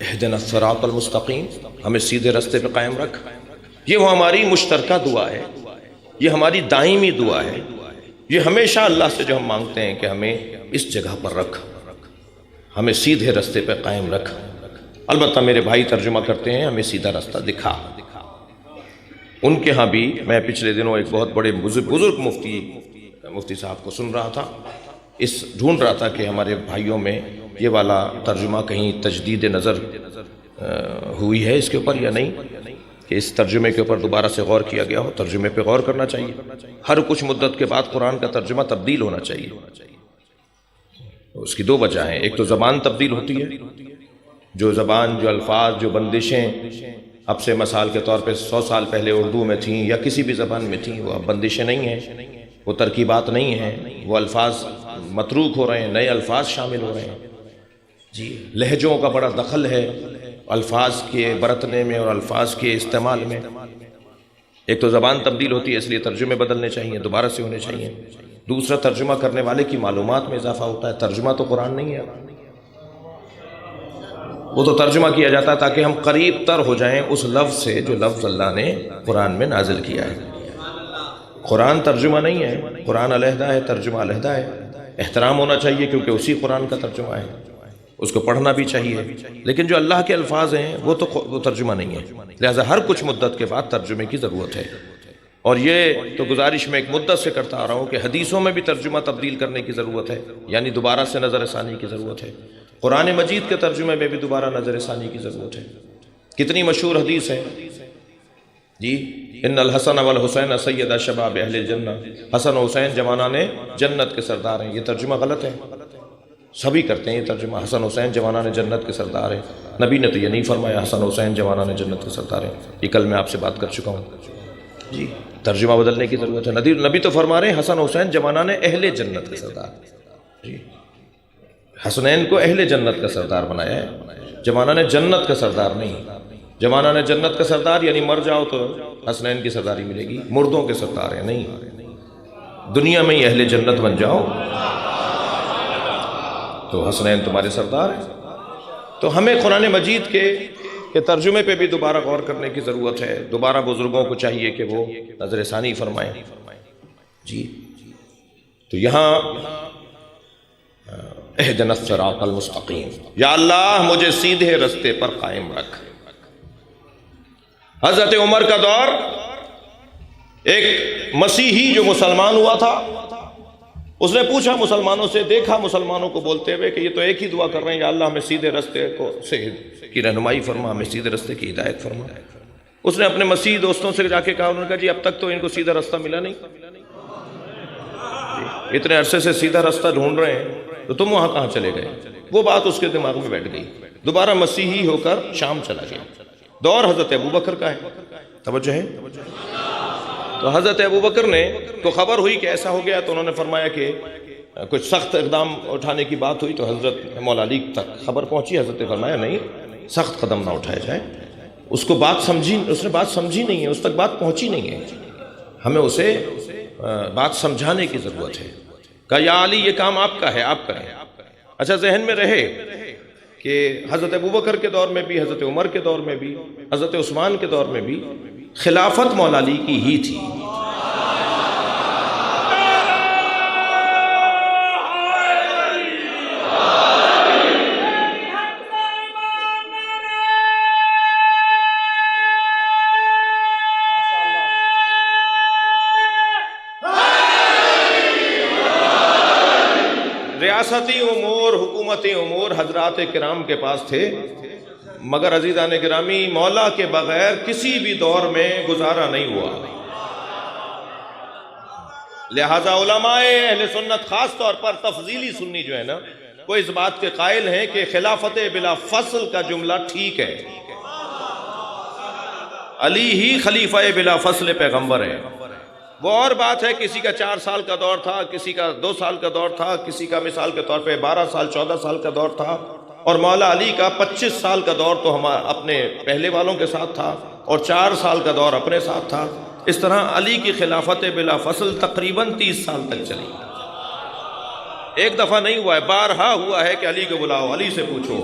اہدنا الصراط المستقیم، ہمیں سیدھے راستے پہ قائم رکھ۔ یہ وہ ہماری مشترکہ دعا ہے، یہ ہماری دائمی دعا ہے، یہ ہمیشہ اللہ سے جو ہم مانگتے ہیں کہ ہمیں اس جگہ پر رکھ، ہمیں سیدھے راستے پہ قائم رکھ۔ البتہ میرے بھائی ترجمہ کرتے ہیں ہمیں سیدھا راستہ دکھا۔ ان کے ہاں بھی میں پچھلے دنوں ایک بہت بڑے بزرگ مفتی صاحب کو سن رہا تھا، ڈھونڈ رہا تھا کہ ہمارے بھائیوں میں یہ والا ترجمہ کہیں تجدید نظر ہوئی ہے اس کے اوپر یا نہیں، کہ اس ترجمے کے اوپر دوبارہ سے غور کیا گیا ہو۔ ترجمے پہ غور کرنا چاہیے، ہر کچھ مدت کے بعد قرآن کا ترجمہ تبدیل ہونا چاہیے۔ اس کی دو وجہ ہیں، ایک تو زبان تبدیل ہوتی ہے، جو زبان، جو الفاظ، جو بندشیں اب سے مثال کے طور پہ 100 سال پہلے اردو میں تھیں یا کسی بھی زبان میں تھیں، وہ اب بندشیں نہیں ہیں، وہ ترکیبات نہیں ہیں، وہ الفاظ متروک ہو رہے ہیں، نئے الفاظ شامل ہو رہے ہیں۔ جی، لہجوں کا بڑا دخل ہے الفاظ کے برتنے میں اور الفاظ کے استعمال میں۔ ایک تو زبان تبدیل ہوتی ہے، اس لیے ترجمے بدلنے چاہیے، دوبارہ سے ہونے چاہیے۔ دوسرا، ترجمہ کرنے والے کی معلومات میں اضافہ ہوتا ہے۔ ترجمہ تو قرآن نہیں ہے، وہ تو ترجمہ کیا جاتا ہے تاکہ ہم قریب تر ہو جائیں اس لفظ سے جو لفظ اللہ نے قرآن میں نازل کیا ہے۔ قرآن ترجمہ نہیں ہے، قرآن علیحدہ ہے، ترجمہ علیحدہ ہے۔ احترام ہونا چاہیے کیونکہ اسی قرآن کا ترجمہ ہے، اس کو پڑھنا بھی چاہیے، لیکن جو اللہ کے الفاظ ہیں وہ ترجمہ نہیں ہے، لہذا ہر کچھ مدت کے بعد ترجمے کی ضرورت ہے۔ اور یہ تو گزارش میں ایک مدت سے کرتا آ رہا ہوں کہ حدیثوں میں بھی ترجمہ تبدیل کرنے کی ضرورت ہے، یعنی دوبارہ سے نظر ثانی کی ضرورت ہے۔ قرآن مجید کے ترجمے میں بھی دوبارہ نظر ثانی کی ضرورت ہے۔ کتنی مشہور حدیث ہے جی، ان الحسن والحسین سیدا شباب اہل الجنہ، حسن و حسین جوانان جنت کے سردار ہیں۔ یہ ترجمہ غلط ہے، سبھی کرتے ہیں یہ ترجمہ، حسن حسین جوانان جنت کے سردار ہیں۔ نبی نے تو یہ نہیں فرمایا حسن حسین جوانان جنت کے سردار ہیں، یہ کل میں آپ سے بات کر چکا ہوں جی۔ ترجمہ بدلنے کی ضرورت ہے۔ نبی تو فرما رہے ہیں حسن حسین جوانان اہل جنت کے سردار جی، حسنین کو اہل جنت کا سردار بنایا ہے، جوانان جنت کا سردار نہیں۔ جوانان جنت کا سردار یعنی مر جاؤ تو حسنین کی سرداری ملے گی، مردوں کے سردار ہیں نہیں، دنیا میں ہی اہل جنت بن جاؤ تو حسنین تمہارے سردار ہیں۔ تو ہمیں قرآن مجید کے ترجمے پہ بھی دوبارہ غور کرنے کی ضرورت ہے، دوبارہ بزرگوں کو چاہیے کہ وہ نظر ثانی فرمائیں جی۔ تو یہاں اہدنا الصراط المستقیم، یا اللہ مجھے سیدھے راستے پر قائم رکھ۔ حضرت عمر کا دور، ایک مسیحی جو مسلمان ہوا تھا، اس نے پوچھا مسلمانوں سے، دیکھا مسلمانوں کو بولتے ہوئے کہ یہ تو ایک ہی دعا کر رہے ہیں، یا اللہ ہمیں سیدھے راستے کی رہنمائی فرما، ہمیں سیدھے راستے کی ہدایت فرما۔ اس نے اپنے مسیحی دوستوں سے جا کے کہا، انہوں نے کہا جی اب تک تو ان کو سیدھا راستہ ملا نہیں، اتنے عرصے سے سیدھا راستہ ڈھونڈ رہے ہیں تو تم وہاں کہاں چلے گئے؟ وہ بات اس کے دماغ میں بیٹھ گئی، دوبارہ مسیحی ہو کر شام چلا گیا۔ دور حضرت ابوبکر کا ہے، توجہ ہے۔ تو حضرت ابوبکر نے تو خبر ہوئی کہ ایسا ہو گیا، تو انہوں نے فرمایا کہ کچھ سخت اقدام اٹھانے کی بات ہوئی، تو حضرت مولا علی تک خبر پہنچی، حضرت نے فرمایا نہیں، سخت قدم نہ اٹھایا جائے۔ اس نے بات سمجھی نہیں ہے، اس تک بات پہنچی نہیں ہے، ہمیں اسے بات سمجھانے کی ضرورت ہے۔ کہا یا علی یہ کام آپ کا ہے، آپ کریں۔ اچھا ذہن میں رہے کہ حضرت ابوبکر کے دور میں بھی، حضرت عمر کے دور میں بھی، حضرت عثمان کے دور میں بھی خلافت مولا علی کی ہی تھی۔ ریاستی امور، حکومتی امور حضرات کرام کے پاس تھے، مگر عزیزان گرامی مولا کے بغیر کسی بھی دور میں گزارا نہیں ہوا۔ لہذا علماء اہل سنت خاص طور پر تفضیلی سنی جو ہے نا، وہ اس بات کے قائل ہیں کہ خلافت بلا فصل کا جملہ ٹھیک ہے، علی ہی خلیفہ بلا فصل پیغمبر ہے۔ وہ اور بات ہے کسی کا 4 سال کا دور تھا، کسی کا 2 سال کا دور تھا، کسی کا مثال کے طور پہ 12 سال 14 سال کا دور تھا، اور مولا علی کا 25 سال کا دور تو اپنے پہلے والوں کے ساتھ تھا، اور 4 سال کا دور اپنے ساتھ تھا۔ اس طرح علی کی خلافت بلا فصل تقریباً 30 سال تک چلی۔ ایک دفعہ نہیں ہوا ہے، بارہا ہوا ہے کہ علی کو بلاؤ، علی سے پوچھو۔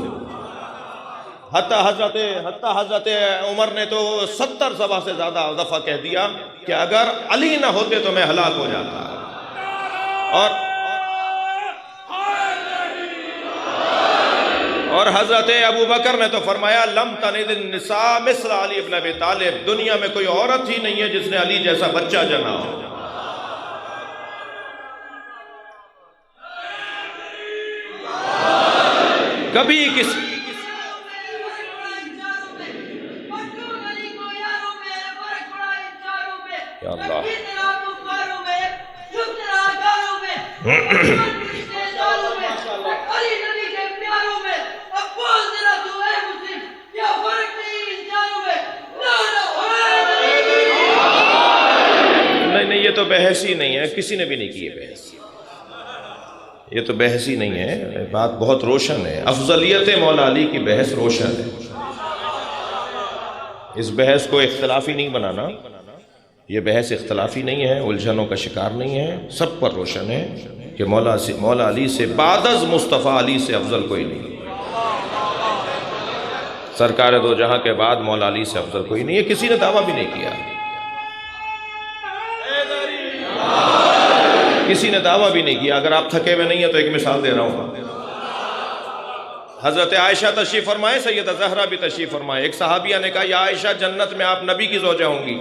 حتی حضرت عمر نے تو 70 سوا سے زیادہ دفعہ کہہ دیا کہ اگر علی نہ ہوتے تو میں ہلاک ہو جاتا. اور حضرت ابو بکر نے تو فرمایا لم تلد النساء مثل علی ابن ابی طالب، دنیا میں کوئی عورت ہی نہیں ہے جس نے علی جیسا بچہ جنا ہو. کبھی کسی یا اللہ نہیں، یہ تو بحث ہی نہیں ہے، کسی نے بھی نہیں کی ہے بحث. یہ تو بحث ہی نہیں ہے، بات بہت روشن ہے. افضلیت مولا علی کی بحث روشن ہے. اس بحث کو اختلافی نہیں بنانا، یہ بحث اختلافی نہیں ہے، الجھنوں کا شکار نہیں ہے، سب پر روشن ہے کہ مولا علی سے بعد از مصطفیٰ علی سے افضل کوئی نہیں. سرکار دو جہاں کے بعد مولا علی سے افضل کوئی نہیں ہے، کسی نے دعویٰ بھی نہیں کیا. کسی نے دعویٰ بھی نہیں کیا. اگر آپ تھکے ہوئے نہیں ہیں تو ایک مثال دے رہا ہوں. حضرت عائشہ تشریف فرمائے، سیدہ زہرا بھی تشریف فرمائے. ایک صحابیہ نے کہا یا عائشہ جنت میں آپ نبی کی زوجہ ہوں گی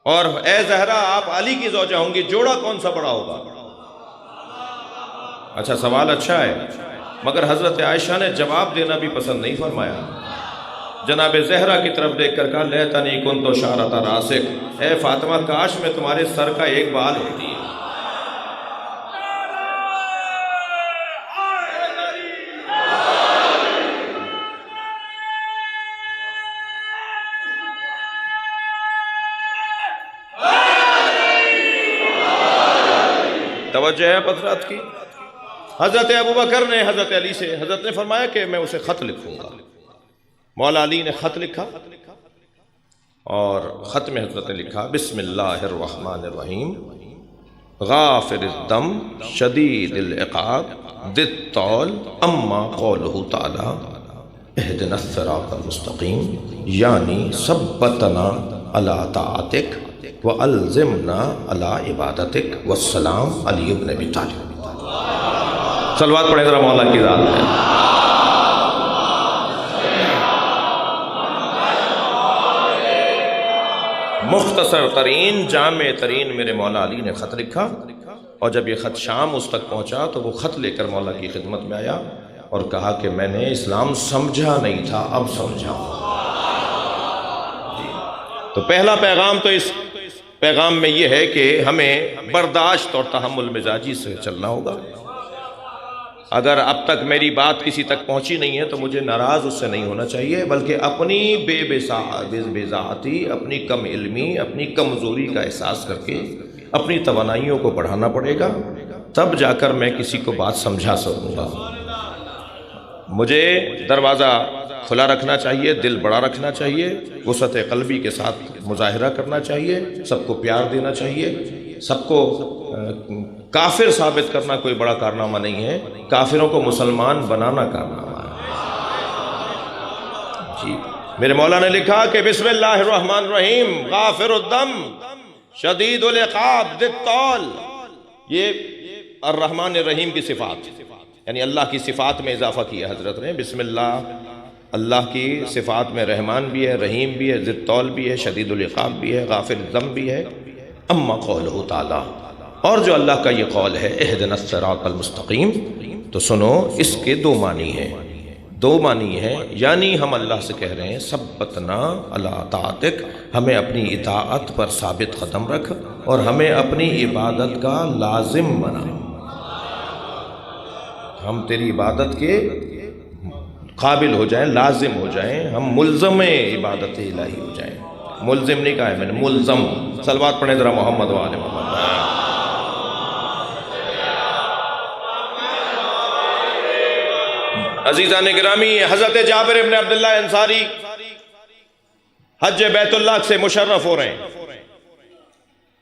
اور اے زہرا آپ علی کی زوجہ ہوں گی، جوڑا کون سا بڑا ہوگا؟ اچھا سوال اچھا ہے، مگر حضرت عائشہ نے جواب دینا بھی پسند نہیں فرمایا. جناب زہرا کی طرف دیکھ کر کہا لیتنی کنت شعرۃ راسک، اے فاطمہ کاش میں تمہارے سر کا ایک بال ہوتی. توجہ ہے حضرت کی. حضرت ابوبکر نے حضرت علی سے، حضرت نے فرمایا کہ میں اسے خط لکھوں گا. مولا علی نے خط لکھا اور خط میں حضرت نے لکھا بسم اللہ الرحمن الرحیم غافر الذم شدید العقاب ذی الطول اما قولہ تعالی اہدنا الصراط المستقیم یعنی ثبتنا علی طاعتک وَأَلْزِمْنَا عَلَىٰ عِبَادَتِكَ وَالسَّلَامُ علی ابن ابی طالب. صلوات پڑھیں ذرا مولا کی ذات ہے. مختصر ترین جامع ترین میرے مولا علی نے خط لکھا، اور جب یہ خط شام اس تک پہنچا تو وہ خط لے کر مولا کی خدمت میں آیا اور کہا کہ میں نے اسلام سمجھا نہیں تھا، اب سمجھا. تو پہلا پیغام تو اس پیغام میں یہ ہے کہ ہمیں برداشت اور تحمل مزاجی سے چلنا ہوگا. اگر اب تک میری بات کسی تک پہنچی نہیں ہے تو مجھے ناراض اس سے نہیں ہونا چاہیے، بلکہ اپنی بے ذاتی، اپنی کم علمی، اپنی کمزوری کا احساس کر کے اپنی توانائیوں کو بڑھانا پڑے گا، تب جا کر میں کسی کو بات سمجھا سکوں گا. مجھے دروازہ کھلا رکھنا چاہیے، دل بڑا رکھنا چاہیے، وسعت قلبی کے ساتھ مظاہرہ کرنا چاہیے، سب کو پیار دینا چاہیے. سب کو کافر ثابت کرنا کوئی بڑا کارنامہ نہیں ہے، کافروں کو مسلمان بنانا کارنامہ ہے. جی میرے مولا نے لکھا کہ بسم اللہ الرحمن الرحیم غافر الذم شدید العقاب ذی الطول، یہ الرحمن الرحیم کی صفات، یعنی اللہ کی صفات میں اضافہ کیا حضرت نے. بسم اللہ، اللہ کی صفات میں رحمان بھی ہے، رحیم بھی ہے، ذی الطول بھی ہے، شدید العقاب بھی ہے، غافر الذنب بھی ہے. اما قولہ تعالی، اور جو اللہ کا یہ قول ہے اہدنا الصراط المستقیم، تو سنو اس کے دو معنی ہیں. دو معنی ہیں، یعنی ہم اللہ سے کہہ رہے ہیں ثبتنا علی طاعتک، ہمیں اپنی اطاعت پر ثابت قدم رکھ اور ہمیں اپنی عبادت کا لازم بنا. ہم تیری عبادت کے قابل ہو جائیں، لازم ہو جائیں، ہم ملزم عبادت الہی ہو جائیں. ملزم نہیں کہا ہے میں نے، ملزم. صلوات پڑھیں ذرا محمد و آل محمد. عزیزان گرامی، حضرت جابر ابن عبداللہ انصاری حج بیت اللہ سے مشرف ہو رہے ہیں.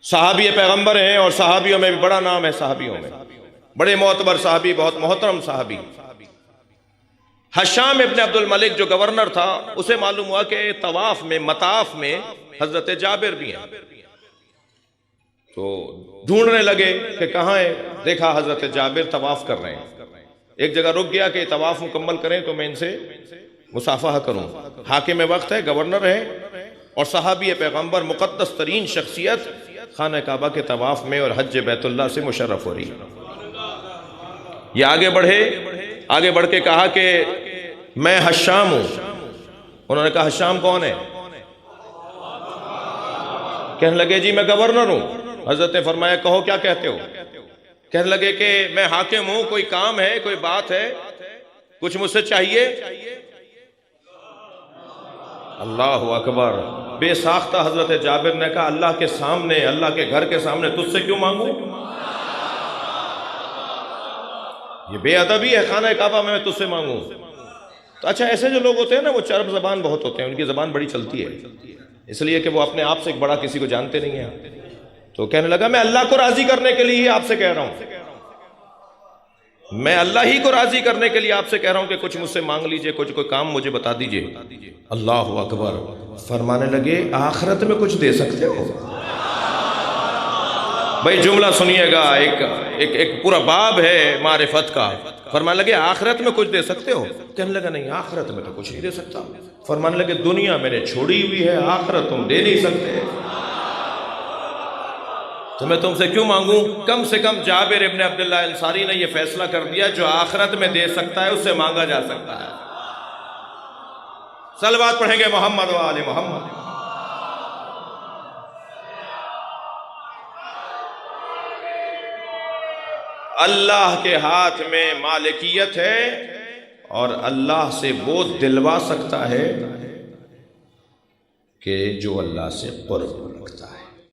صحابی پیغمبر ہیں اور صحابیوں میں بھی بڑا نام ہے، صحابیوں میں بڑے معتبر صحابی، بہت محترم صحابی. حشام ابن عبد الملک جو گورنر تھا، اسے معلوم ہوا کہ طواف میں، مطاف میں حضرت جابر بھی ہیں، تو ڈھونڈنے لگے کہ کہاں ہے. دیکھا حضرت جابر طواف کر رہے ہیں. ایک جگہ رک گیا کہ طواف مکمل کریں تو میں ان سے مصافحہ کروں. حاکم وقت ہے، گورنر ہے، اور صحابی پیغمبر، مقدس ترین شخصیت، خانہ کعبہ کے طواف میں اور حج بیت اللہ سے مشرف ہو رہی. یہ آگے بڑھے، آگے بڑھ کے کہا کہ میں حشام ہوں. انہوں نے کہا حشام کون ہے؟ کہنے لگے جی میں گورنر ہوں. حضرت نے فرمایا کہو کیا کہتے ہو؟ کہنے لگے کہ میں حاکم ہوں، کوئی کام ہے، کوئی بات ہے، کچھ مجھ سے چاہیے؟ اللہ اکبر. بے ساختہ حضرت جابر نے کہا اللہ کے سامنے، اللہ کے گھر کے سامنے تجھ سے کیوں مانگوں؟ یہ بے ادبی ہے، خانہ کعبہ میں تجھ سے مانگوں. تو اچھا ایسے جو لوگ ہوتے ہیں نا وہ چرب زبان بہت ہوتے ہیں، ان کی زبان بڑی چلتی ہے، اس لیے کہ وہ اپنے آپ سے ایک بڑا کسی کو جانتے نہیں ہیں. تو کہنے لگا میں اللہ کو راضی کرنے کے لیے آپ سے کہہ رہا ہوں، میں اللہ ہی کو راضی کرنے کے لیے آپ سے کہہ رہا ہوں کہ کچھ مجھ سے مانگ لیجئے، کچھ کوئی کام مجھے بتا دیجئے. اللہ اکبر. فرمانے لگے آخرت میں کچھ دے سکتے ہو؟ بھائی جملہ سنیے گا، ایک پورا باب ہے معرفت کا. فرمانے لگے آخرت میں کچھ دے سکتے ہو؟ کہنے لگا نہیں آخرت میں تو کچھ نہیں دے سکتا. فرمانے لگے دنیا میں نے چھوڑی ہوئی ہے، آخرت تم دے نہیں سکتے، تو میں تم سے کیوں مانگوں؟ کم سے کم جابر ابن عبداللہ انصاری نے یہ فیصلہ کر دیا جو آخرت میں دے سکتا ہے اس سے مانگا جا سکتا ہے. صلوات پڑھیں گے محمد و آل محمد. اللہ کے ہاتھ میں مالکیت ہے اور اللہ سے وہ دلوا سکتا ہے کہ جو اللہ سے قرب رکھتا ہے.